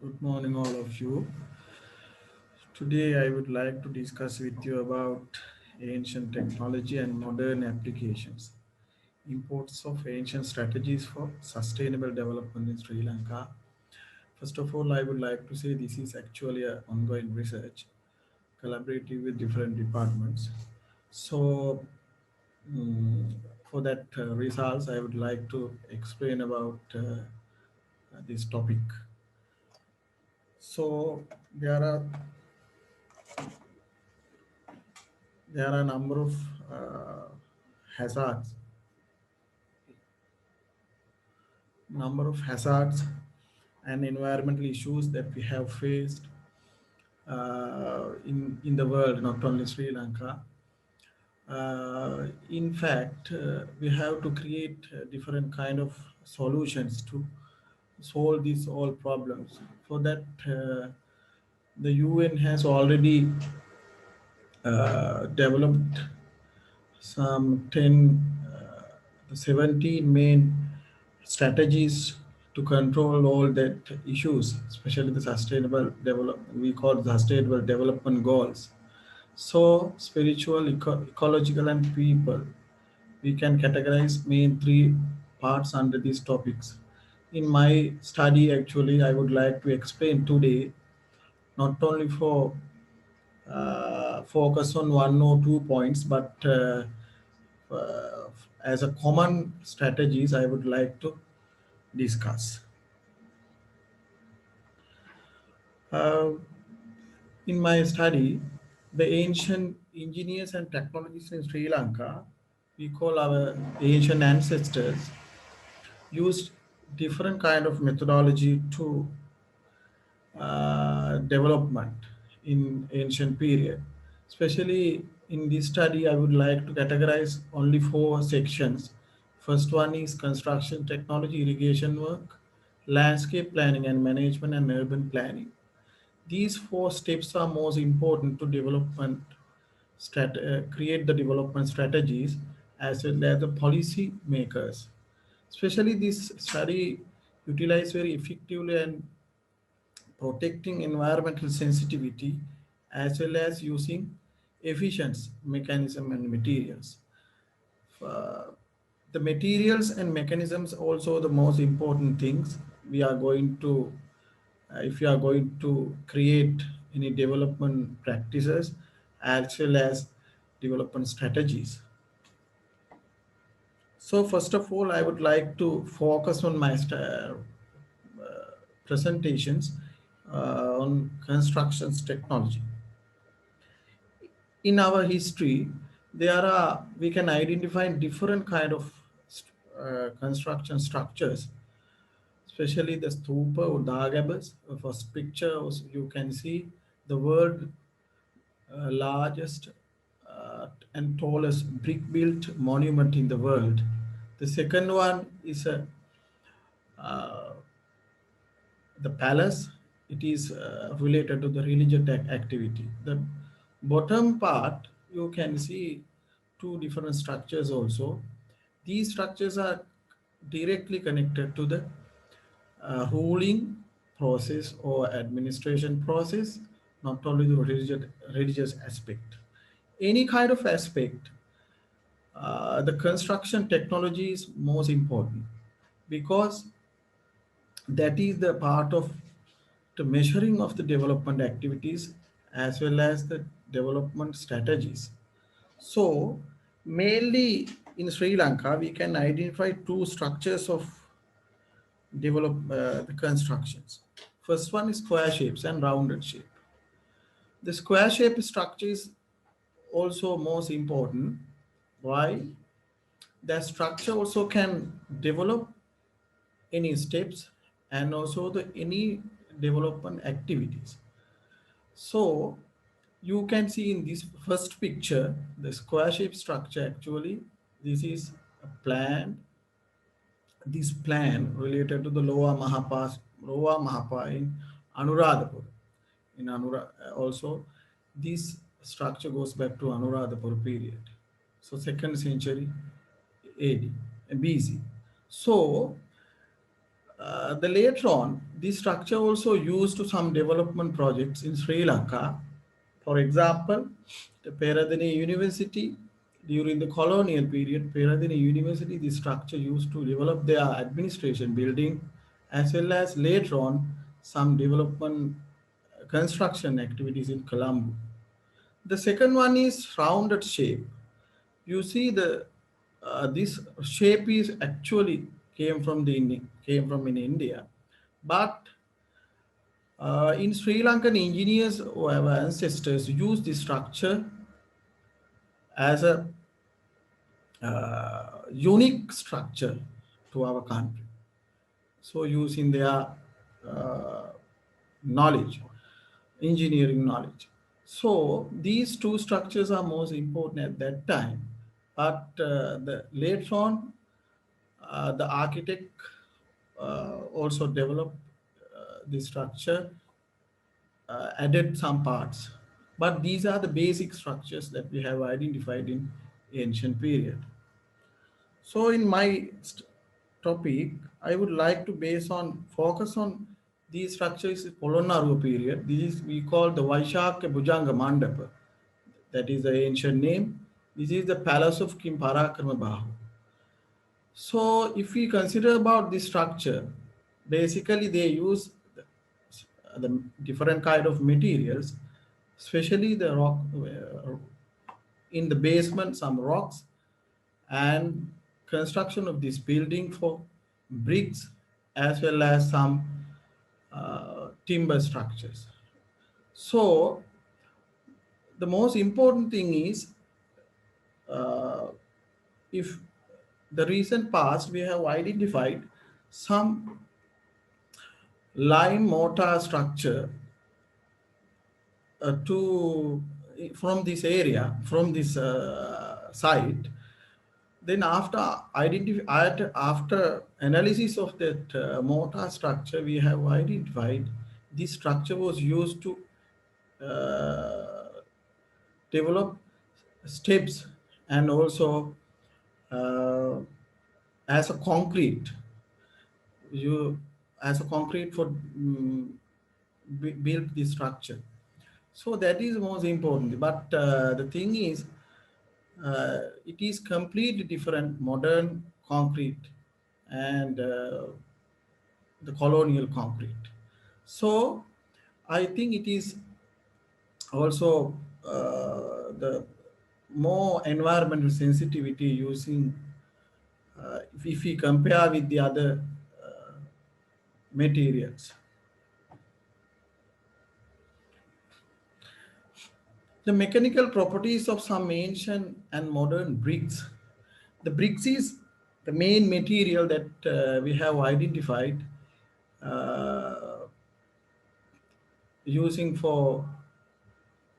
Good morning, all of you. Today, I would like to discuss with you about ancient technology and modern applications. Imports of ancient strategies for sustainable development in Sri Lanka. First of all, I would like to say this is actually an ongoing research, collaborative with different departments. So, for that results, I would like to explain about this topic. So, there are a number of hazards, hazards and environmental issues that we have faced in the world, not only Sri Lanka. In fact, we have to create different kind of solutions to solve these all problems. For that, the UN has already developed some 17 main strategies to control all that issues, especially the sustainable development. We call the sustainable development goals. So, spiritual, ecological, and people. We can categorize main three parts under these topics. In my study, actually, I would like to explain today not only for focus on one or two points, but uh, as a common strategies, I would like to discuss. Uh, in my study, the ancient engineers and technologists in Sri Lanka, we call our ancient ancestors, used different kind of methodology to development in ancient period. Especially in this study, I would like to categorize only four sections. First one is construction technology, irrigation work, landscape planning and management, and urban planning. These four steps are most important to create the development strategies as well as the policy makers. Especially this study utilized very effectively and protecting environmental sensitivity as well as using efficient mechanism and materials. Uh, the materials and mechanisms also the most important things we are going to if you are going to create any development practices as well as development strategies. So first of all, I would like to focus on my presentations on constructions technology. In our history, there are we can identify different kind of construction structures, especially the stupa or dagabas. First picture, you can see the world largest and tallest brick-built monument in the world. The second one is uh, the palace. It is related to the religious activity. The bottom part, you can see two different structures also. These structures are directly connected to the ruling process or administration process, not only the religious aspect. Any kind of aspect, the construction technology is most important because that is the part of the measuring of the development activities as well as the development strategies. So, mainly in Sri Lanka, we can identify two structures of the constructions. First one is square shapes and rounded shape. The square shape structure is also most important. Why? The structure also can develop any steps and also the any development activities. So you can see in this first picture the square shape structure. Actually, this is a plan. This plan related to the Lower Mahapa in Anuradhapur. Also, this structure goes back to Anuradhapur period. So second century AD, BC. So The later on, this structure also used to some development projects in Sri Lanka. For example, the Peradeniya University during the colonial period, Peradeniya University, this structure used to develop their administration building as well as later on some development construction activities in Colombo. The second one is rounded shape. You see the this shape is actually came from in India, but in Sri Lankan engineers or our ancestors used this structure as a unique structure to our country. So using their uh, knowledge, engineering knowledge. So these two structures are most important at that time. But the later on, the architect also developed the structure, added some parts. But these are the basic structures that we have identified in ancient period. So in my topic, I would like to base on focus on these structures Polonnaruwa period. This is we call the Vaishakya Bhujanga Mandapa. That is the ancient name. This is the palace of King Parakrama Bahu. So if we consider about this structure, basically they use the different kind of materials, especially the rock in the basement, some rocks and construction of this building for bricks as well as some timber structures. So the most important thing is uh, if the recent past we have identified some lime mortar structure to from this area from this site. Then after analysis of that mortar structure, we have identified this structure was used to uh, develop steps and also uh, as a concrete you as a concrete for build this structure. So that is most important. But the thing is, it is completely different modern concrete and the colonial concrete. So I think it is also the more environmental sensitivity using if we compare with the other materials. The mechanical properties of some ancient and modern bricks. The bricks is the main material that we have identified uh, using for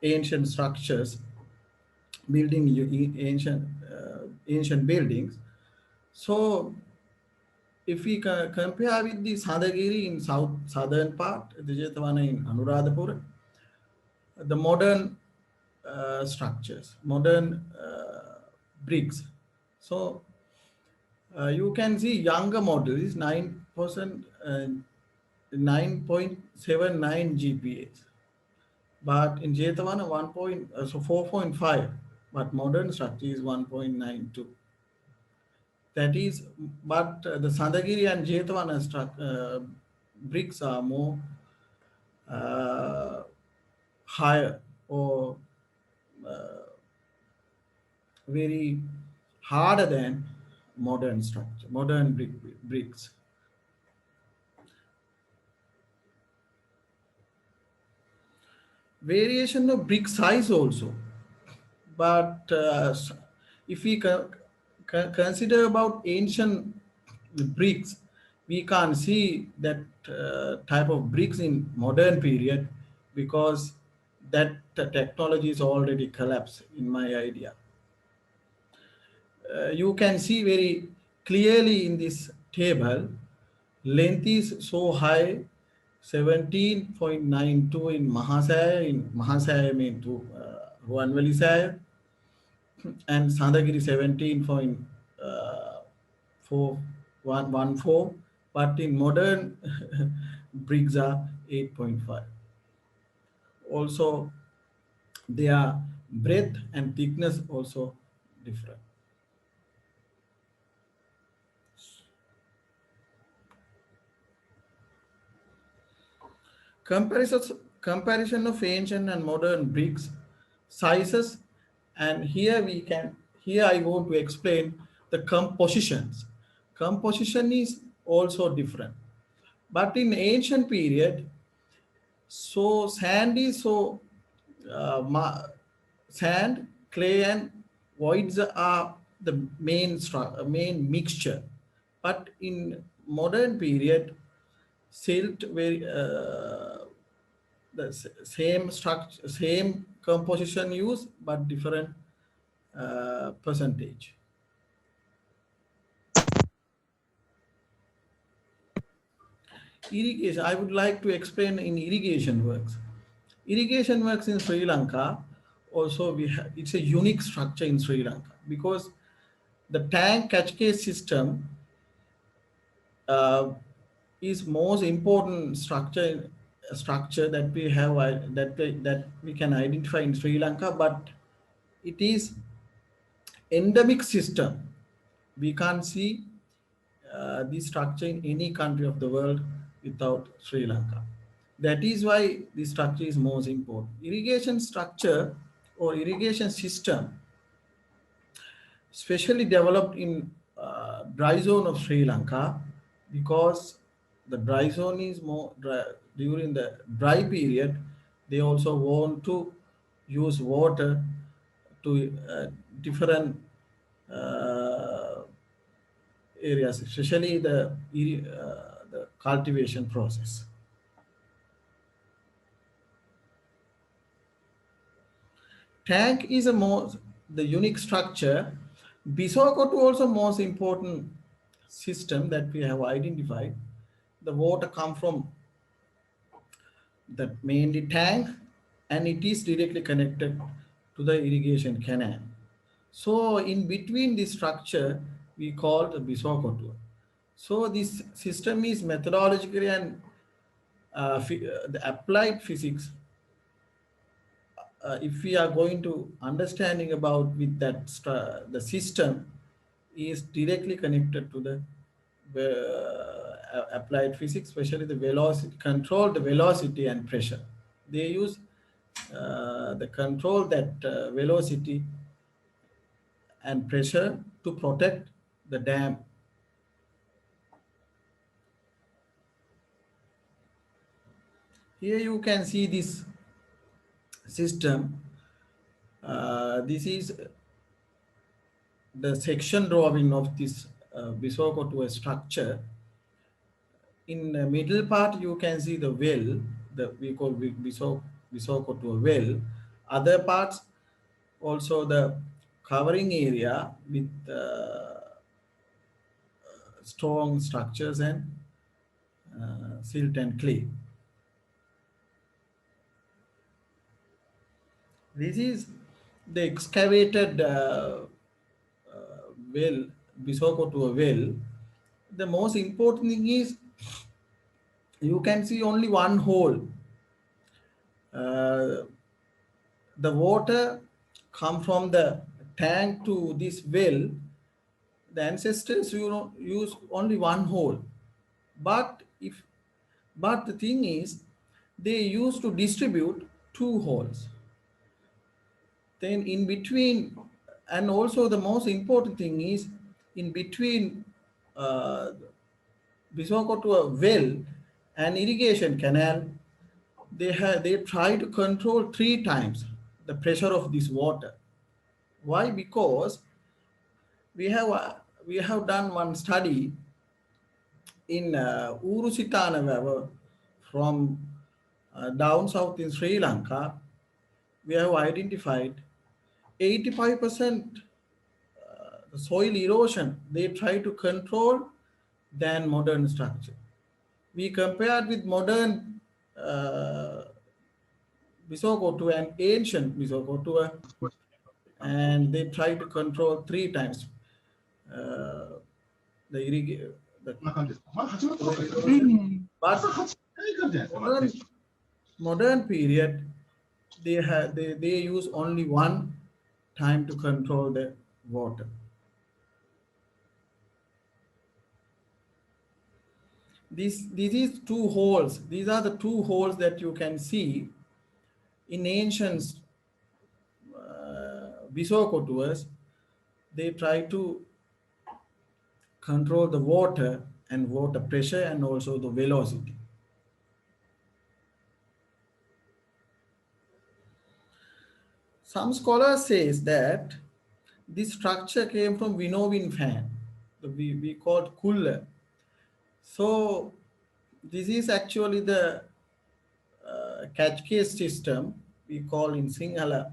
ancient structures, building ancient buildings. So if we compare with the Sadagiri in southern part, the Jetavana in Anuradhapura, the modern structures, modern bricks. So you can see younger model is 9%, 9.79 GPAs, but in Jetavana 4.5, but modern structure is 1.92. That is, but the Sandagiri and Jetavana bricks are more uh, higher or very harder than modern structure, modern bricks. Variation of brick size also, but if we consider about ancient bricks, we can't see that type of bricks in modern period because that technology is already collapsed in my idea. You can see very clearly in this table, length is so high, 17.92 in Mahasaya mean to Ruanvali Saya, and Sandagiri 17.414, but in modern bricks are 8.5. Also, their breadth and thickness also different. Comparisons, comparison of ancient and modern bricks, sizes, and here I want to explain the compositions. Composition is also different. But in ancient period, so sand is so sand, clay, and voids are the main mixture. But in modern period, silt very the same structure, same composition use, but different percentage. Irrigation. I would like to explain in irrigation works. Irrigation works in Sri Lanka. Also, it's a unique structure in Sri Lanka because the tank catch system uh, is most important structure that we have that we can identify in Sri Lanka, but it is endemic system. We can't see this structure in any country of the world without Sri Lanka. That is why this structure is most important. Irrigation structure or irrigation system, especially developed in dry zone of Sri Lanka, because the dry zone is more dry, during the dry period. They also want to use water to different uh, areas, especially the cultivation process. Tank is a most the unique structure. Bisoko to also most important system that we have identified. The water come from the mainly tank, and it is directly connected to the irrigation canal. So in between this structure, we call the Bisoko tour. So this system is methodologically and the applied physics. If we are going to understanding about with that the system is directly connected to the applied physics, especially the velocity control, the velocity and pressure. They use the control that velocity and pressure to protect the dam. Here you can see this system. This is the section drawing of this Bisoko to a structure. In the middle part, you can see the well, the we call Bisoko to a well. Other parts also the covering area with strong structures and silt and clay. This is the excavated well, Bisoko to a well. The most important thing is you can see only one hole. Uh, the water come from the tank to this well. The ancestors use only one hole, but if but the thing is they used to distribute two holes. Then in between, and also the most important thing is in between uh, Bisoko to a well and irrigation canal, they try to control three times the pressure of this water. Why? Because we have we have done one study in Urusitana from down south in Sri Lanka. We have identified 85% the soil erosion they try to control than modern structure. We compared with modern Bisokotu and ancient Bisokotu, and they try to control three times uh, the the こんな感じですか。まだ始まったばっかりですよ soil ね。erosion. 朝 But 8回からじゃないですか、まだね。 modern period, they use only one time to control the water. These is two holes. These are the two holes that you can see in ancient Visokotuas. They try to control the water and water pressure and also the velocity. Some scholars says that this structure came from winnowing fan, we called cooler. So this is actually the catch case system we call in Sinhala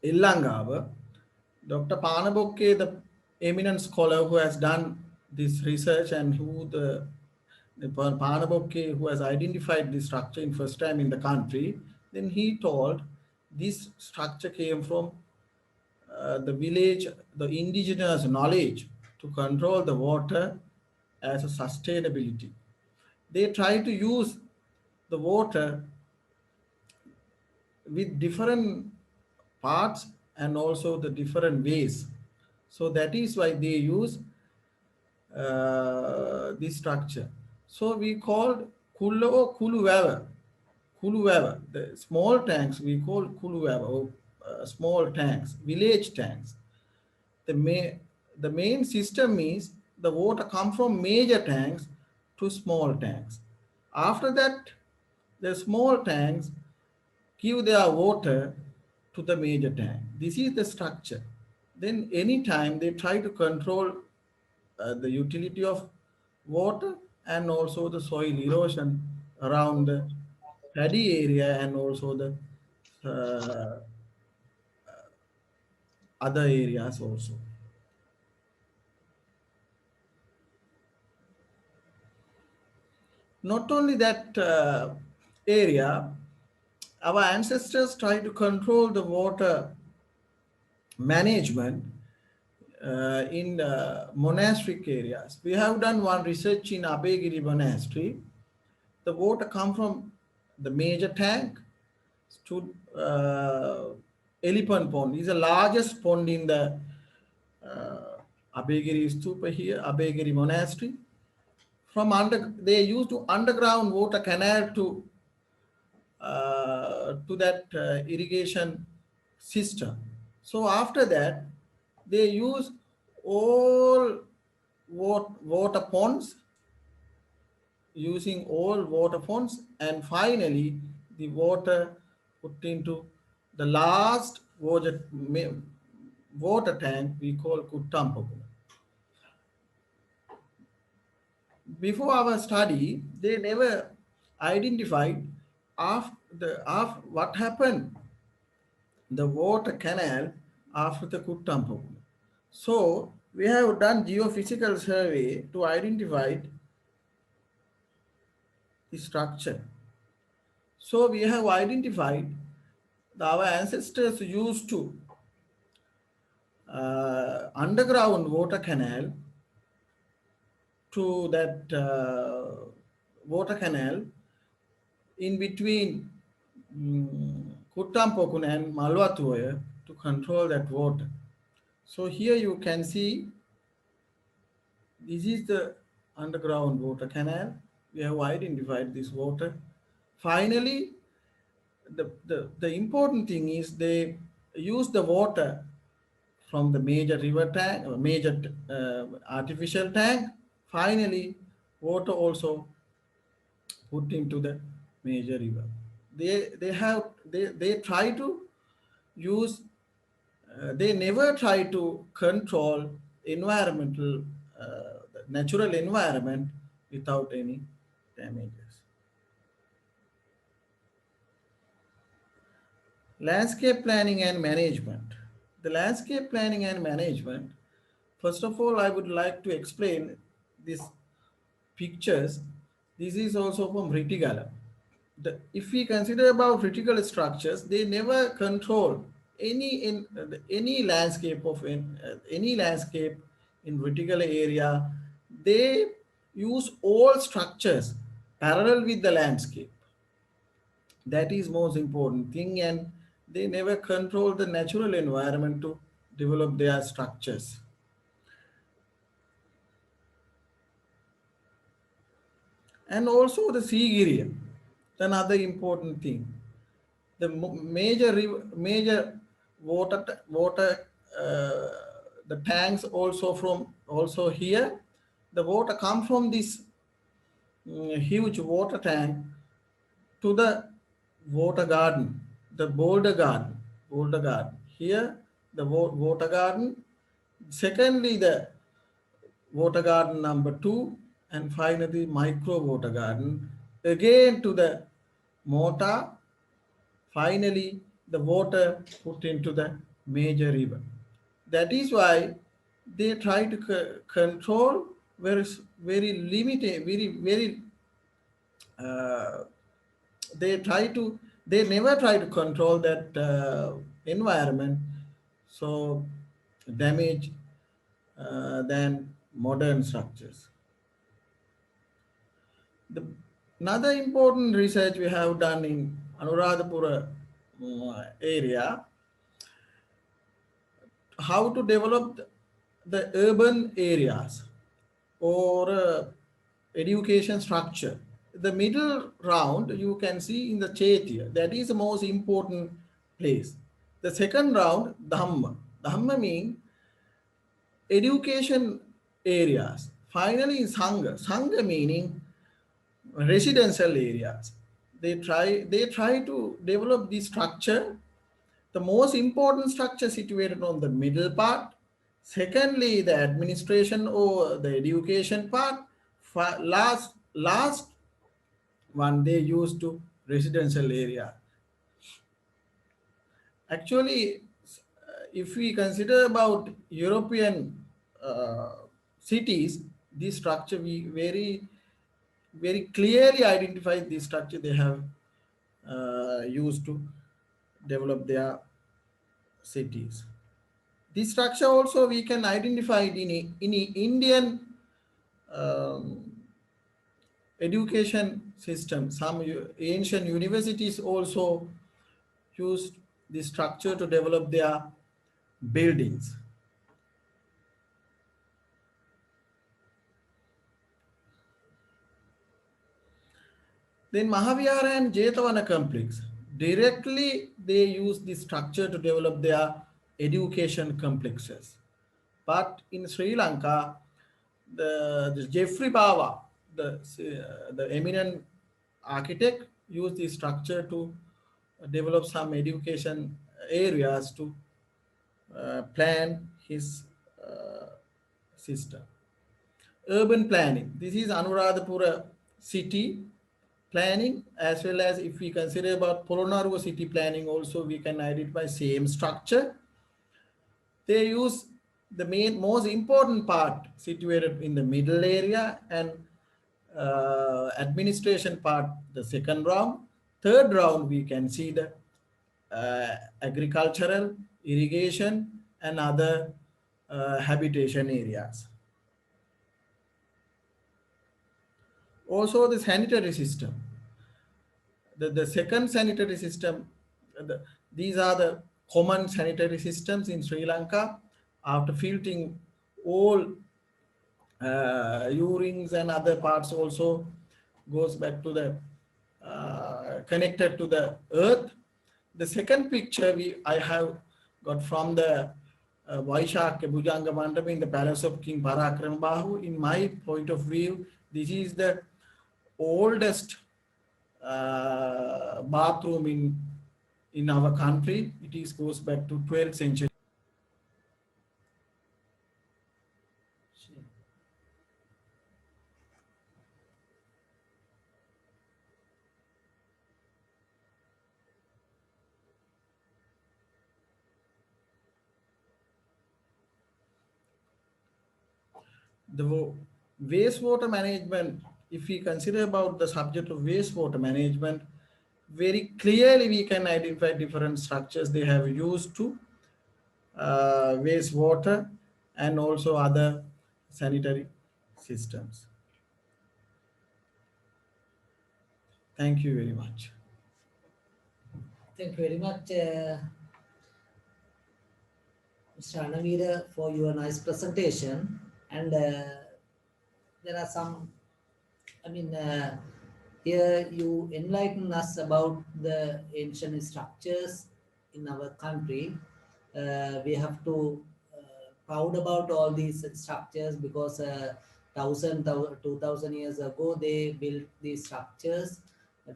Illangava. Dr. Panabokke, the eminent scholar who has done this research and the Panabokke who has identified this structure in first time in the country, then he told this structure came from the village, the indigenous knowledge to control the water as a sustainability. They try to use the water with different parts and also the different ways. So that is why they use this structure. So we called Kulu or Kuluwava. Kuluwava. The small tanks we call Kuluwava or small tanks, village tanks. The, ma- the main system is the water come from major tanks to small tanks. After that, the small tanks give their water to the major tank. This is the structure. Then anytime they try to control the utility of water and also the soil erosion around the paddy area and also the uh, other areas also. Not only that area, our ancestors tried to control the water management in monastic areas. We have done one research in Abegiri Monastery. The water come from the major tank to Elephant Pond. Is the largest pond in the Abegiri Stupa here, Abegiri Monastery. From they used to underground water canal to that irrigation system. So after that, they use all water ponds, using all water ponds, and finally the water put into the last water tank we call Kuttampakula. Before our study, they never identified after what happened the water canal after the Kuttampakula. So we have done geophysical survey to identify the structure. So we have identified our ancestors used to underground water canal to that water canal in between Kuttampokun and Malwatuoya to control that water. So here you can see this is the underground water canal. We have identified this water. Finally, the important thing is they use the water from the major river tank or major artificial tank. Finally, water also put into the major river. They try to use they never try to control environmental natural environment without any damages. Landscape planning and management. The landscape planning and management, first of all, I would like to explain these pictures. This is also from Retigala. If we consider about vertical structures, they never control any landscape of any landscape in vertical area. they use all structures parallel with the landscape. That is most important thing, and they never control the natural environment to develop their structures. And also the sea area, another important thing. The major water the tanks also from also here. The water come from this huge water tank to the water garden, the boulder garden. Here, the water garden. Secondly, the water garden number two, and finally, micro water garden. Again to the mortar. Finally, the water put into the major river. That is why they try to control very limited, very uh, they try to they never try to control that environment so damage than modern structures. The, another important research we have done in Anuradhapura area, how to develop the urban areas or education structure. The middle round you can see in the Chaitya, that is the most important place. The second round, Dhamma. Dhamma means education areas. Finally, Sangha. Sangha meaning residential areas. They try to develop this structure. The most important structure situated on the middle part. Secondly, the administration or the education part. Last one they used to residential area. Actually, if we consider about European uh, cities, this structure we very clearly identify this structure they have used to develop their cities. This structure also we can identify it in Indian um, education system. Some ancient universities also used this structure to develop their buildings. Then Mahavihara and Jetavana complex, directly they use this structure to develop their education complexes. But in Sri Lanka, the Jeffrey Bawa, the eminent architect, used this structure to develop some education areas to plan his uh, system. Urban planning. This is Anuradhapura city planning, as well as if we consider about Polonnaruwa city planning also we can identify same structure. They use the most important part situated in the middle area, and administration part the second round. Third round we can see the agricultural, irrigation and other habitation areas. Also the sanitary system. The second sanitary system, these are the common sanitary systems in Sri Lanka. After filtering all urines and other parts also goes back to the connected to the earth. The second picture I have got from the Vaishakya Bhujanga Mandapa in the palace of King Parakramabahu. In my point of view, this is the oldest bathroom in our country. It is goes back to 12th century. The wastewater management, if we consider about the subject of wastewater management, very clearly we can identify different structures they have used to wastewater and also other sanitary systems. Thank you very much. Thank you very much, Mr. Ranaweera, for your nice presentation. And there are some, I mean, here you enlighten us about the ancient structures in our country. We have to proud about all these structures because 2,000 years ago they built these structures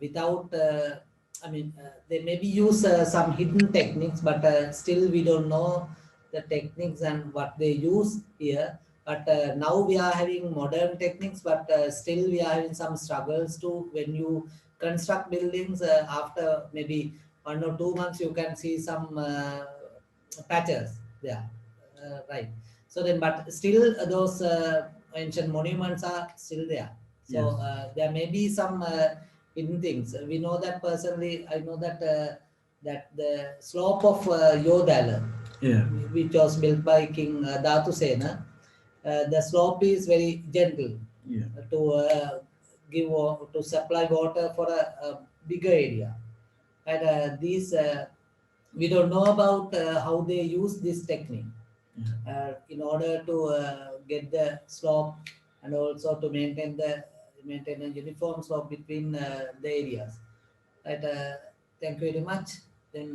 without. They maybe use some hidden techniques, but still we don't know the techniques and what they use here. But now we are having modern techniques, but still we are having some struggles too. When you construct buildings, after maybe 1 or 2 months, you can see some patches there, right? So then, but still those ancient monuments are still there. So Yes. there may be some hidden things. We know that personally. I know that that the slope of Yodala, Yeah. which was built by King Dhatu Sena, the slope is very gentle Yeah. to to supply water for a bigger area. And these we don't know about how they use this technique Yeah. in order to get the slope and also to maintain a uniform slope between the areas. Right, thank you very much. Then